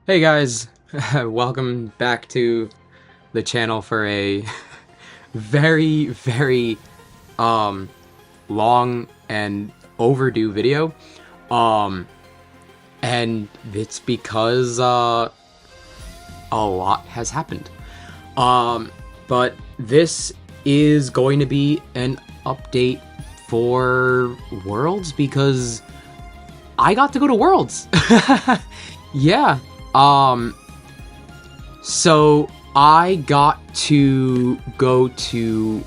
Hey guys, welcome back to the channel for a very um long and overdue video. Um and it's because a lot has happened. But this is going to be an update for Worlds because I got to go to Worlds. Yeah. So I got to go to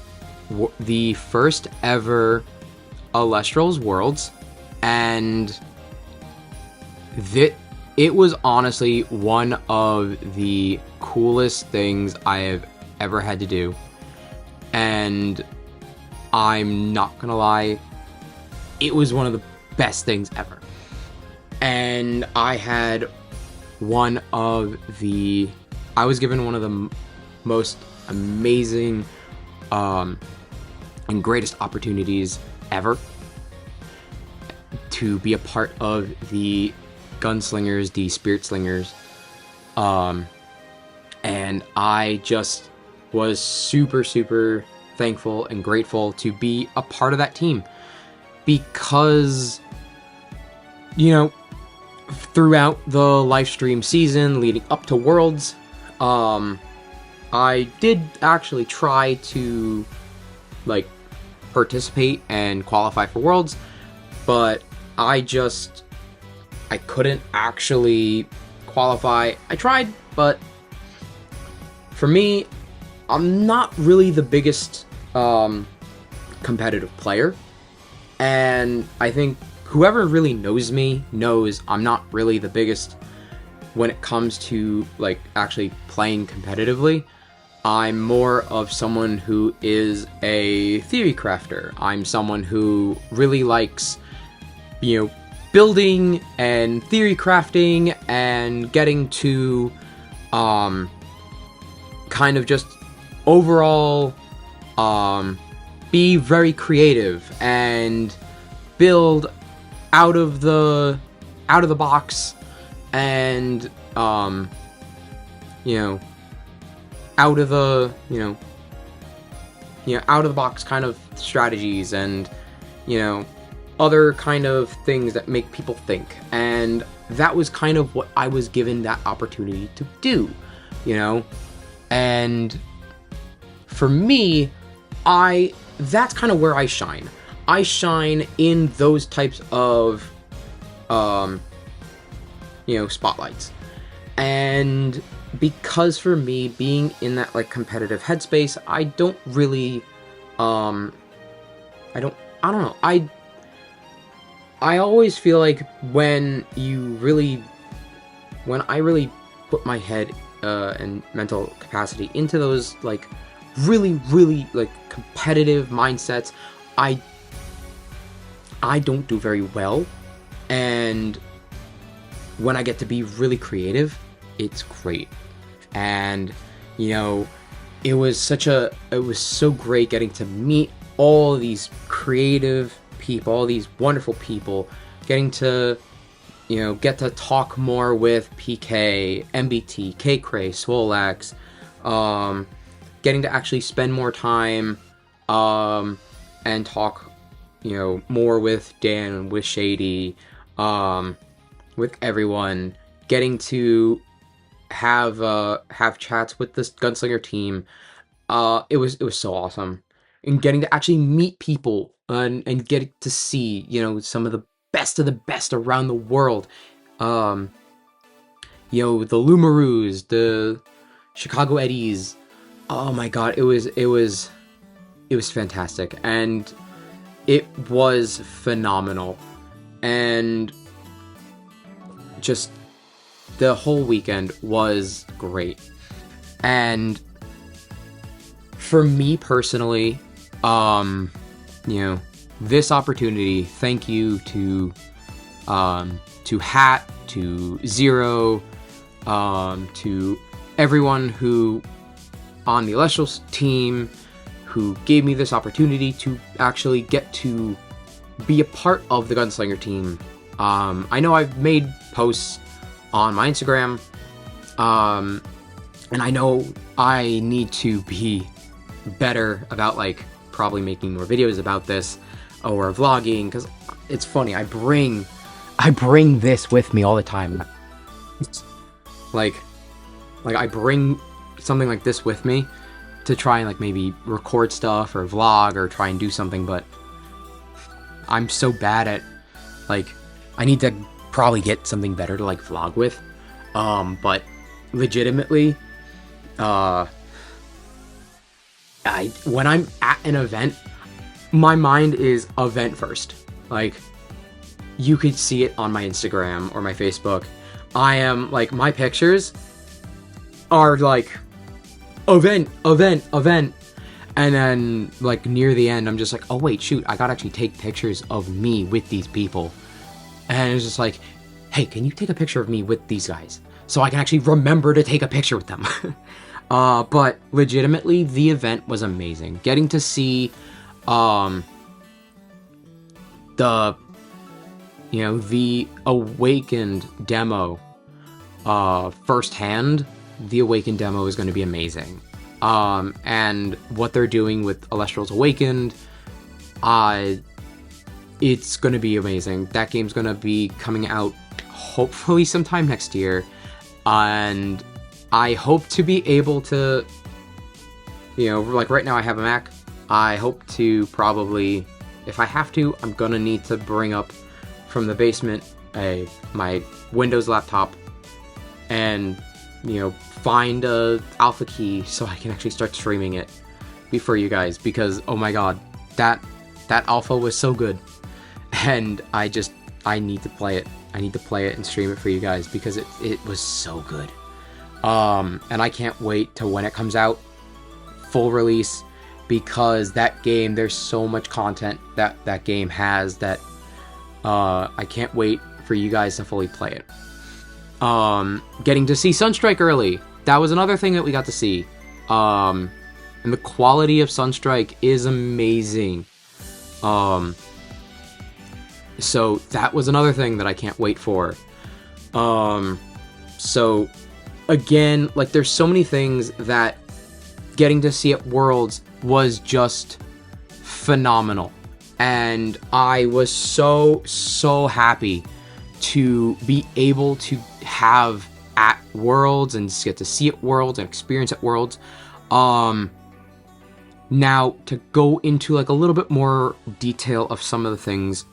the first ever Elestrals Worlds, and it was honestly one of the coolest things I have ever had to do. And I'm not gonna lie, it was one of the best things ever. And I was given one of the most amazing and greatest opportunities ever to be a part of the Gunslingers, the Spirit Slingers. And I just was super thankful and grateful to be a part of that team, because, you know, throughout the live stream season leading up to Worlds, I did actually try to participate and qualify for Worlds, but I couldn't actually qualify. I tried, but for me, I'm not really the biggest competitive player, and I think whoever really knows me knows I'm not really the biggest when it comes to actually playing competitively. I'm more of someone who is a theory crafter. I'm someone who really likes, building and theory crafting and getting to kind of just overall be very creative and build out of the box, and out of the box kind of strategies, and other kind of things that make people think. And that was kind of what I was given that opportunity to do, and for me, that's kind of where I shine. I shine in those types of, spotlights. And because for me, being in that, competitive headspace, I don't really, I don't know. I always feel like when I really put my head, and mental capacity into those, really, competitive mindsets, I don't do very well. And when I get to be really creative, it's great. And it was so great getting to meet all these creative people, all these wonderful people, getting to get to talk more with PK, MBT, KCray, Swolax, getting to actually spend more time and talk more with Dan, with Shady, with everyone, getting to have chats with this Gunslinger team. It was so awesome. And getting to actually meet people and getting to see, some of the best around the world. The Lumaroos, the Chicago Eddies. Oh my god, it was fantastic. And it was phenomenal. And just the whole weekend was great. And for me personally, this opportunity, thank you to Hat, to Zero, to everyone who on the Elestrals team who gave me this opportunity to actually get to be a part of the Gunslinger team. I know I've made posts on my Instagram And I know I need to be better about like probably making more videos about this or vlogging, because it's funny, I bring this with me all the time. like I bring something like this with me to try and like maybe record stuff or vlog or try and do something, but I'm so bad at, like, I need to probably get something better to like vlog with. But legitimately, when I'm at an event, my mind is event first. Like, you could see it on my Instagram or my Facebook. I am like, my pictures are like event, and then like near the end I'm just like, oh wait, shoot, I gotta actually take pictures of me with these people. And it's just like, hey, can you take a picture of me with these guys so I can actually remember to take a picture with them? But legitimately, the event was amazing. Getting to see the Awakened demo firsthand. The Awakened demo is going to be amazing. And what they're doing with Elestrals Awakened, it's going to be amazing. That game's going to be coming out hopefully sometime next year, and I hope to be able to, like right now I have a Mac. I hope to probably, if I have to, I'm going to need to bring up from the basement my Windows laptop and, find a alpha key so I can actually start streaming it for you guys, because oh my god, that alpha was so good, and I need to play it. I need to play it and stream it for you guys because it was so good. And I can't wait to when it comes out, full release, because that game, there's so much content that game has that I can't wait for you guys to fully play it. Getting to see Sunstrike early, that was another thing that we got to see. And the quality of Sunstrike is amazing. So that was another thing that I can't wait for. So again, like, there's so many things that getting to see at Worlds was just phenomenal. And I was so happy to be able to have at Worlds and get to see at Worlds and experience at Worlds. Now, to go into like a little bit more detail of some of the things,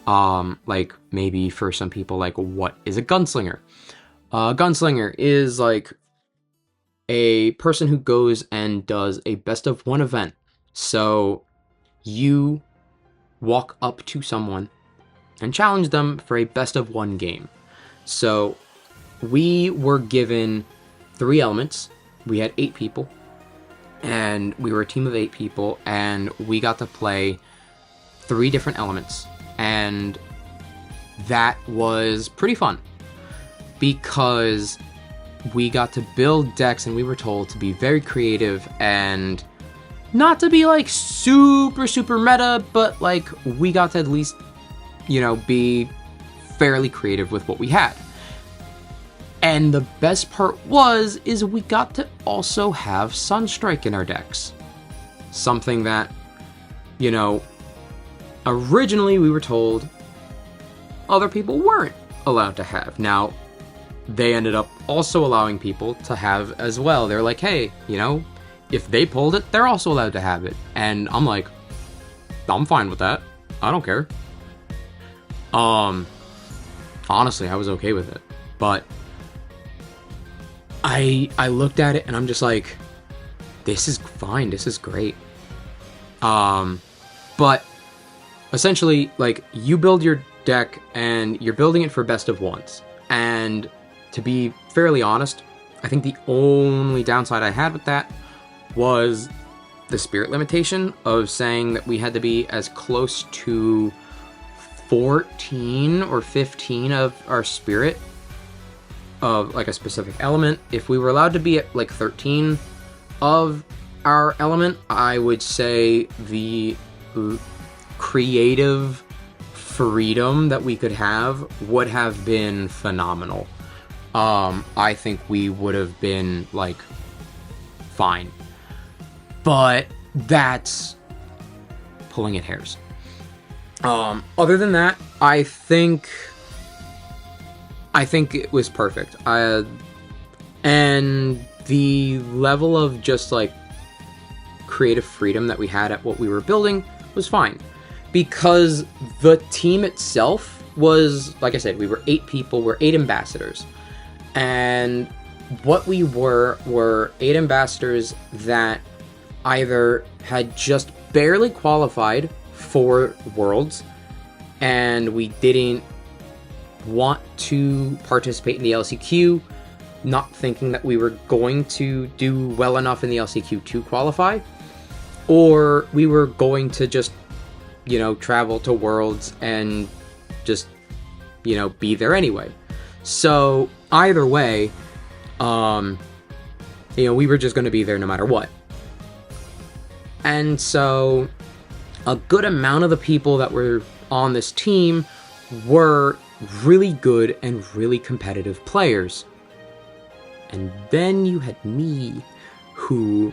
like maybe for some people, like, what is a gunslinger? A gunslinger is like a person who goes and does a best of one event. So you walk up to someone and challenge them for a best of one game. So we were given 3 elements. We had 8 people, and we were a team of 8 people, and we got to play 3 different elements, and that was pretty fun because we got to build decks, and we were told to be very creative and not to be like super meta, but like we got to at least, be fairly creative with what we had. And the best part is we got to also have Sunstrike in our decks. Something that, originally we were told other people weren't allowed to have. Now, they ended up also allowing people to have as well. They're like, hey, if they pulled it, they're also allowed to have it. And I'm like, I'm fine with that. I don't care. Honestly, I was okay with it. But I looked at it and I'm just like, this is fine. This is great. But essentially, like, you build your deck and you're building it for best of ones. And to be fairly honest, I think the only downside I had with that was the spirit limitation of saying that we had to be as close to 14 or 15 of our spirit of like a specific element. If we were allowed to be at like 13 of our element, I would say the creative freedom that we could have would have been phenomenal. I think we would have been, like, fine. But that's pulling at hairs. Other than that, I think it was perfect. And the level of just, like, creative freedom that we had at what we were building was fine. Because the team itself was, like I said, we were 8 people, we're 8 ambassadors. And what we were 8 ambassadors that either had just barely qualified for Worlds, and we didn't want to participate in the LCQ, not thinking that we were going to do well enough in the LCQ to qualify, or we were going to just, you know, travel to Worlds and just, you know, be there anyway. So either way, you know, we were just going to be there no matter what. And so a good amount of the people that were on this team were really good and really competitive players. And then you had me, who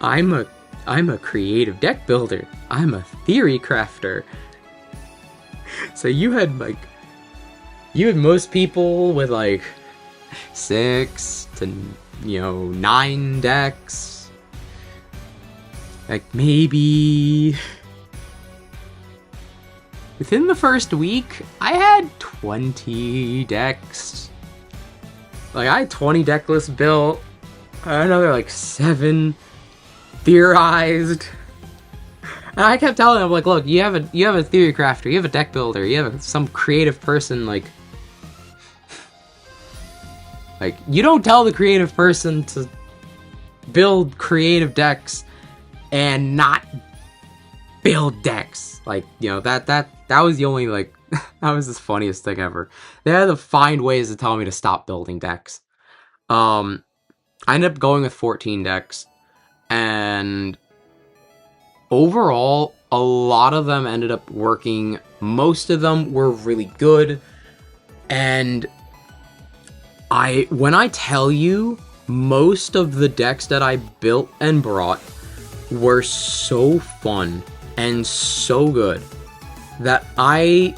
I'm a creative deck builder. I'm a theory crafter. So you had most people with like 6 to, you know, 9 decks. Like maybe within the first week, I had 20 decks. Like I had 20 deck lists built. Another like 7 theorized. And I kept telling them, like, look, you have a theory crafter, you have a deck builder, you have some creative person, like you don't tell the creative person to build creative decks and not build decks. Like, you know, that was the only, like, that was the funniest thing ever. They had to find ways to tell me to stop building decks. I ended up going with 14 decks, and overall, a lot of them ended up working. Most of them were really good, and when I tell you, most of the decks that I built and brought were so fun and so good that I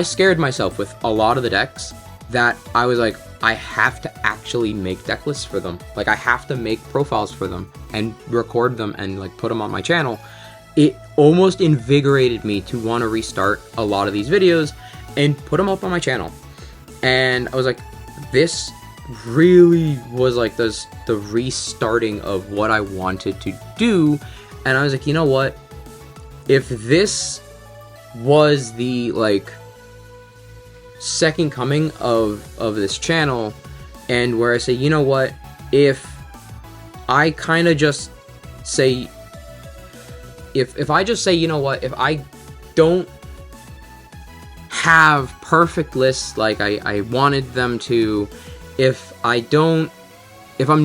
scared myself with a lot of the decks, that I was like, I have to actually make deck lists for them. Like, I have to make profiles for them and record them and, like, put them on my channel. It almost invigorated me to want to restart a lot of these videos and put them up on my channel. And I was like, this really was like the restarting of what I wanted to do. And I was like, you know what? If this was the, like, second coming of this channel, and where I say, you know what, if I kind of just say, if I just say, you know what, if I don't have perfect lists like I wanted them to, if I'm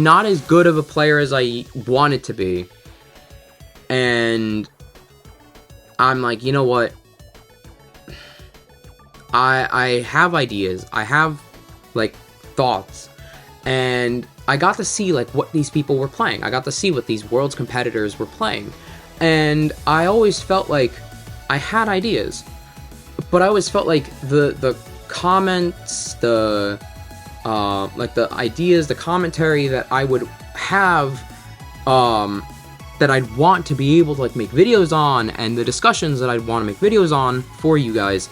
not as good of a player as I wanted to be, and I'm like, you know what, I have ideas, I have, like, thoughts, and I got to see, like, what these people were playing. I got to see what these Worlds competitors were playing, and I always felt like I had ideas, but I always felt like the comments, like, the ideas, the commentary that I would have, that I'd want to be able to, like, make videos on, and the discussions that I'd want to make videos on for you guys,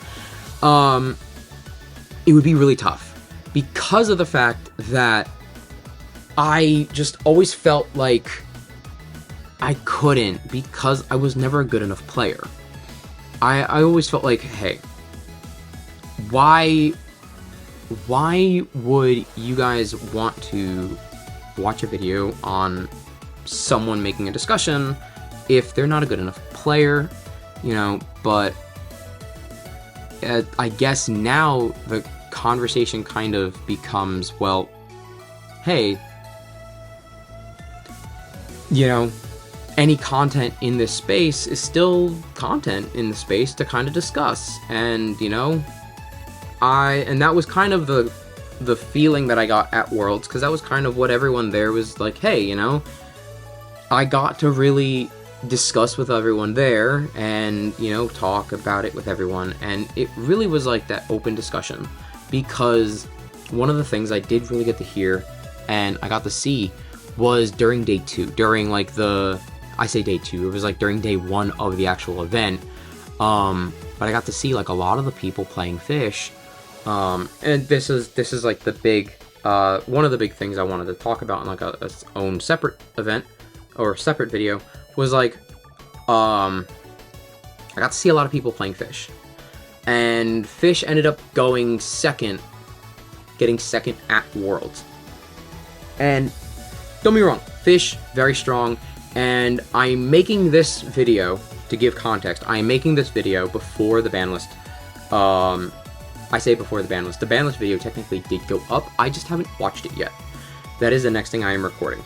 it would be really tough, because of the fact that I just always felt like I couldn't, because I was never a good enough player. I always felt like, hey, why would you guys want to watch a video on someone making a discussion if they're not a good enough player, you know? But I guess now the conversation kind of becomes, well, hey, you know, any content in this space is still content in the space to kind of discuss. And, you know, and that was kind of the feeling that I got at Worlds, because that was kind of what everyone there was like, hey, you know, I got to really discuss with everyone there and, you know, talk about it with everyone, and it really was like that open discussion, because one of the things I did really get to hear and I got to see was during day 2, during like I say day 2, it was like during day 1 of the actual event, but I got to see like a lot of the people playing Fish, and this is like the big, one of the big things I wanted to talk about in like a own separate event, or separate video, was like, I got to see a lot of people playing Fish, and Fish ended up getting second at Worlds. And don't be wrong, Fish, very strong, and I'm making this video, to give context, I'm making this video before the ban list. I say before the ban list. The ban list video technically did go up, I just haven't watched it yet. That is the next thing I am recording.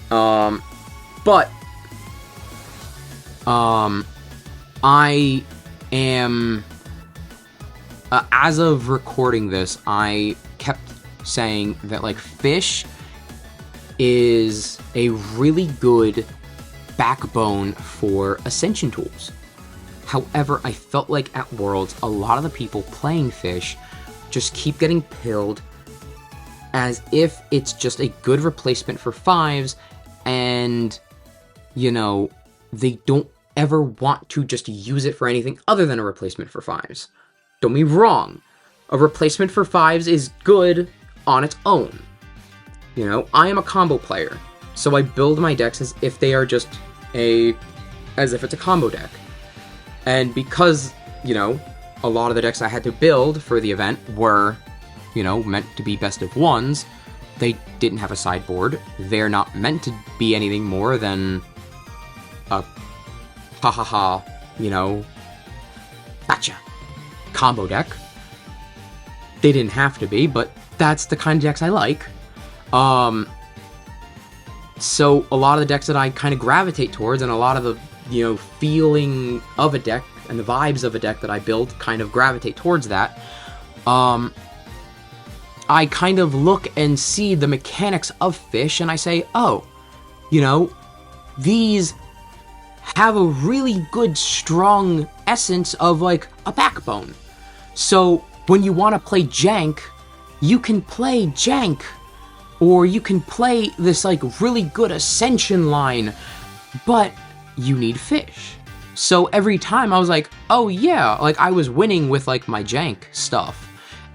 But I am, as of recording this, I kept saying that, like, Fish is a really good backbone for Ascension tools. However, I felt like at Worlds, a lot of the people playing Fish just keep getting pilled as if it's just a good replacement for 5s, and, you know, they don't ever want to just use it for anything other than a replacement for 5s. Don't be wrong. A replacement for 5s is good on its own. You know, I am a combo player, so I build my decks as if they are just as if it's a combo deck. And because, you know, a lot of the decks I had to build for the event were, you know, meant to be best of 1s, they didn't have a sideboard. They're not meant to be anything more than a you know, gotcha combo deck. They didn't have to be, but that's the kind of decks I like. So a lot of the decks that I kind of gravitate towards, and a lot of the, you know, feeling of a deck and the vibes of a deck that I build kind of gravitate towards that. I kind of look and see the mechanics of Fish, and I say, oh, you know, these have a really good, strong essence of, like, a backbone. So when you want to play Jank, you can play Jank, or you can play this, like, really good Ascension line, but you need Fish. So every time I was like, oh yeah, like, I was winning with, like, my Jank stuff.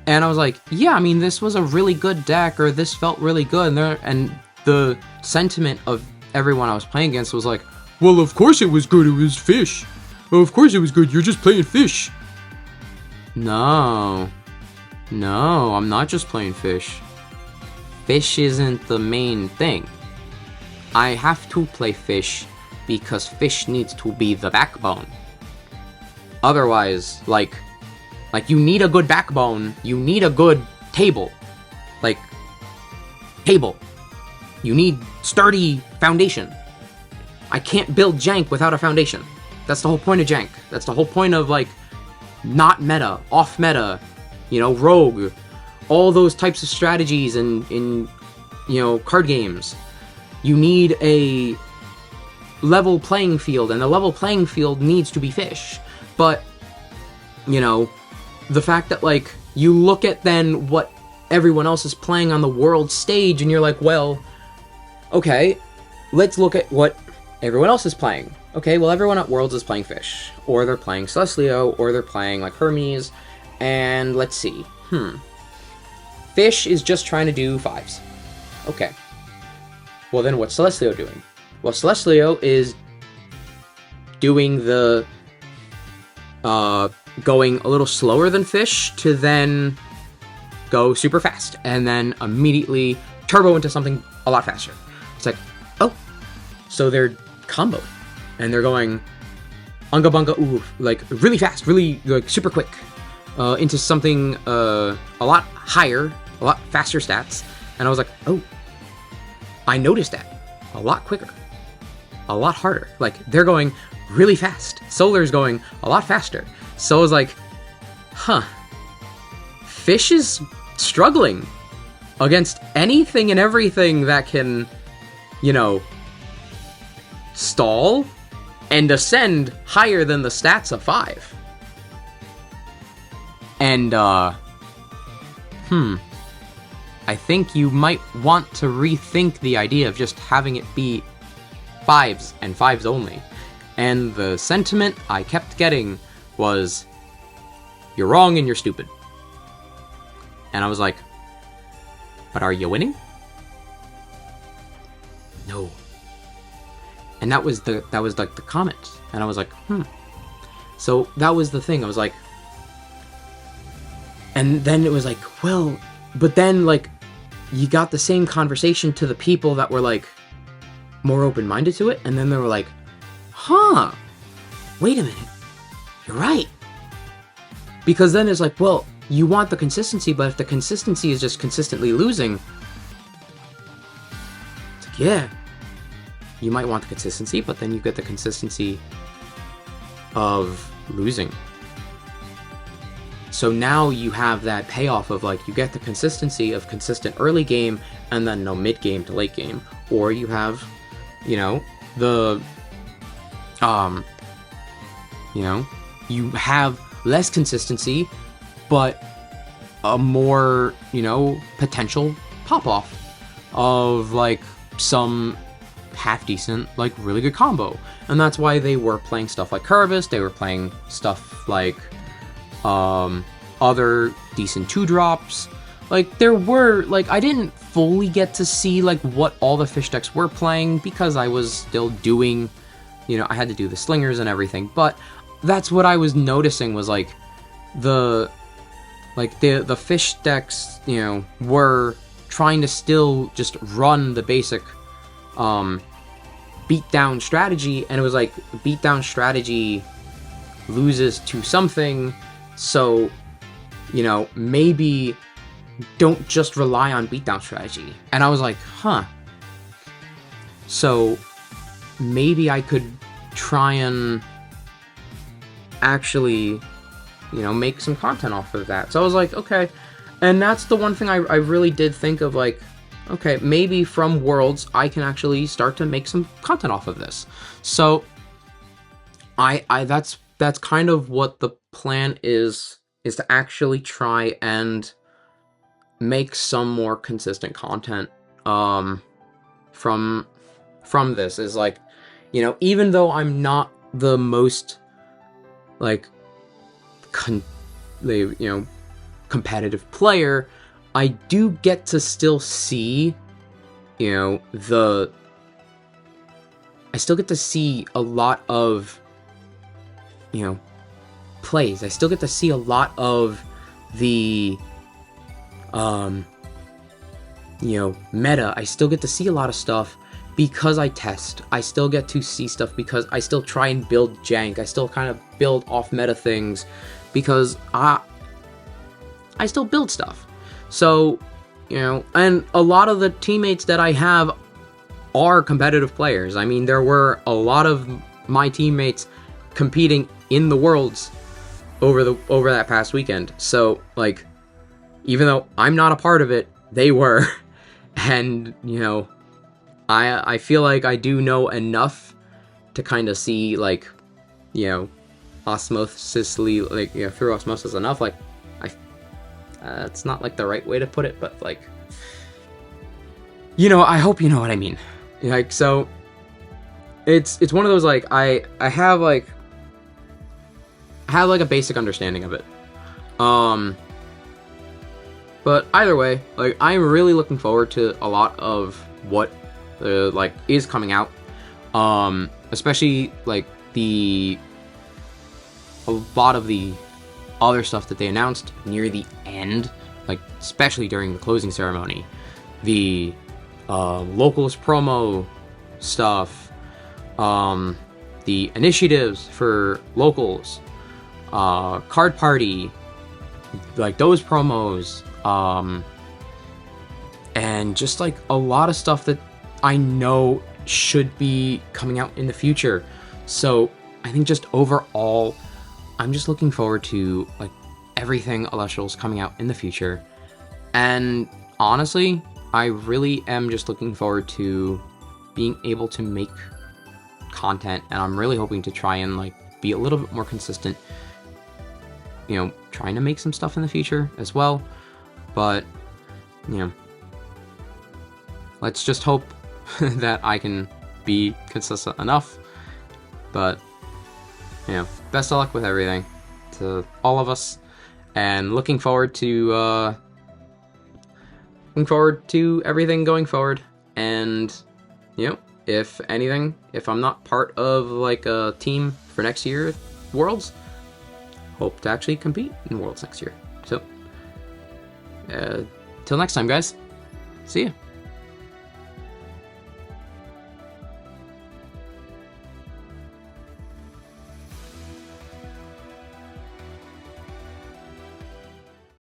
And I was like, yeah, I mean, this was a really good deck, or this felt really good, and the sentiment of everyone I was playing against was like, well, of course it was good, it was Fish. Well, of course it was good, you're just playing Fish. No, I'm not just playing Fish. Fish isn't the main thing. I have to play Fish because Fish needs to be the backbone. Otherwise, like you need a good backbone, you need a good table. Like, table. You need sturdy foundation. I can't build Jank without a foundation. That's the whole point of Jank. That's the whole point of, like, not meta, off meta, you know, rogue, all those types of strategies in you know, card games. You need a level playing field, and the level playing field needs to be Fish. But, you know, the fact that, like, you look at then what everyone else is playing on the world stage, and you're like, well, okay, let's look at what everyone else is playing. Okay, well, everyone at Worlds is playing Fish, or they're playing Celestlio, or they're playing, like, Hermes, and let's see, Fish is just trying to do 5s. Okay. Well, then what's Celestlio doing? Well, Celestlio is doing the, going a little slower than Fish to then go super fast, and then immediately turbo into something a lot faster. It's like, oh, so they're combo, and they're going unga bunga ooh, like really fast, really like super quick, into something a lot higher, a lot faster stats. And I was like, oh, I noticed that a lot quicker, a lot harder. Like, they're going really fast. Solar's going a lot faster. So I was like, huh, Fish is struggling. against anything and everything that can, you know, stall and ascend higher than the stats of 5. And, I think you might want to rethink the idea of just having it be 5s and 5s only. And the sentiment I kept getting was, you're wrong and you're stupid. And I was like, but are you winning? No. And that was like the comment. And I was like, So that was the thing. I was like, and then it was like, well, but then like, you got the same conversation to the people that were like more open-minded to it, and then they were like, wait a minute, you're right. Because then it's like, well, you want the consistency, but if the consistency is just consistently losing, it's like, yeah, you might want the consistency, but then you get the consistency of losing. So now you have that payoff of like, you get the consistency of consistent early game and then no mid game to late game. Or you have, you know, the, you know, you have less consistency, but a more, you know, potential pop-off of like some half-decent, like really good combo. And that's why they were playing stuff like Curvus, they were playing stuff like, other decent 2-drops. Like, there were, like, I didn't fully get to see, like, what all the fish decks were playing, because I was still doing, you know, I had to do the slingers and everything, but that's what I was noticing was, like, the fish decks, you know, were trying to still just run the basic, beatdown strategy, and it was like, beatdown strategy loses to something, so, you know, maybe don't just rely on beatdown strategy. And I was like, so maybe I could try and actually, you know, make some content off of that. So I was like, okay. And that's the one thing I really did think of, like, okay, maybe from Worlds I can actually start to make some content off of this. So that's kind of what the plan is to actually try and make some more consistent content from this. Is like, you know, even though I'm not the most like competitive player, I do get to still see, you know, I still get to see a lot of, you know, plays. I still get to see a lot of the, you know, meta. I still get to see a lot of stuff because I test. I still get to see stuff because I still try and build jank. I still kind of build off meta things because I still build stuff. So, you know, and a lot of the teammates that I have are competitive players. I mean, there were a lot of my teammates competing in the Worlds over that past weekend. So, like, even though I'm not a part of it, they were. And, you know, I feel like I do know enough to kind of see, like, you know, osmosisly, like, you know, through osmosis enough, like, it's not, like, the right way to put it, but, like, you know, I hope you know what I mean. Like, so, it's one of those, like, I have a basic understanding of it. But either way, like, I'm really looking forward to a lot of what, like, is coming out. Especially, like, a lot of the other stuff that they announced near the end, like, especially during the closing ceremony. The, locals promo stuff, the initiatives for locals, card party, like, those promos, and just, like, a lot of stuff that I know should be coming out in the future. So I think just overall, I'm just looking forward to, like, everything Elestrals coming out in the future. And honestly, I really am just looking forward to being able to make content, and I'm really hoping to try and like be a little bit more consistent, you know, trying to make some stuff in the future as well. But, you know, let's just hope that I can be consistent enough. But, you know, best of luck with everything to all of us, and looking forward to everything going forward. And, you know, if anything, if I'm not part of like a team for next year Worlds, hope to actually compete in Worlds next year. So till next time, guys, see ya.